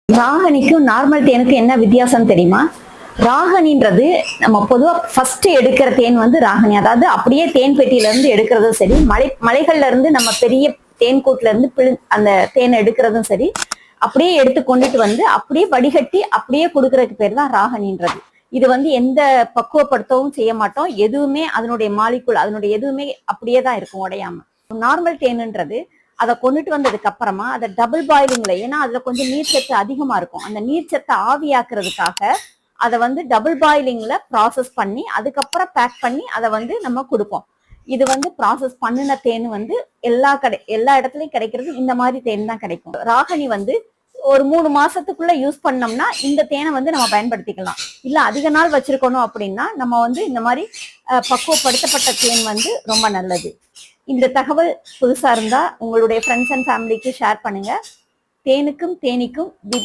ராகனிக்கும் normal தேனுக்கும் என்ன வித்தியாசம் தெரியுமா? ராகனின்றது நம்ம பொதுவா ஃபர்ஸ்ட் எடுக்கிற தேன் வந்து ராகனி, அதாவது அப்படியே தேன் பெட்டியில இருந்து எடுக்கிறதும் சரி, மலைகள்ல இருந்து நம்ம பெரிய தேன் கூட்டுல இருந்து அந்த தேனை எடுக்கிறதும் சரி, அப்படியே எடுத்து கொண்டுட்டு வந்து அப்படியே வடிகட்டி அப்படியே கொடுக்கறதுக்கு பேர் தான் ராகனின்றது. இது வந்து எந்த பக்குவப்படுத்தவும் செய்ய மாட்டோம், எதுவுமே அதனுடைய மாலிகுல் அதனுடைய எதுவுமே அப்படியே தான் இருக்கும், உடையாம. நார்மல் தேனுன்றது அதை கொண்டுட்டு வந்ததுக்கு அப்புறமா அதை டபுள் பாயிலிங்ல, ஏன்னா அதுல கொஞ்சம் நீர்ச்சத்து அதிகமா இருக்கும், அந்த நீர்ச்சத்தை ஆவியாக்குறதுக்காக அதை வந்து டபுள் பாயிலிங்ல ப்ராசஸ் பண்ணி அதுக்கப்புறம் பேக் பண்ணி அதை வந்து நம்ம கொடுப்போம். இது வந்து ப்ராசஸ் பண்ணின தேன் வந்து எல்லா இடத்துலயும் கிடைக்கிறது இந்த மாதிரி தேன் தான் கிடைக்கும். ராகனி வந்து ஒரு 3 மாசத்துக்குள்ள யூஸ் பண்ணோம்னா இந்த தேனை வந்து நம்ம பயன்படுத்திக்கலாம். இல்ல அதிக நாள் வச்சிருக்கணும் அப்படின்னா நம்ம வந்து இந்த மாதிரி பக்குவப்படுத்தப்பட்ட தேன் வந்து ரொம்ப நல்லது. இந்த தகவல் புதுசா இருந்தா உங்களுடைய ஃப்ரெண்ட்ஸ் அண்ட் ஃபேமிலிக்கு ஷேர் பண்ணுங்க. தேனுக்கும் தேனீக்கும் விதி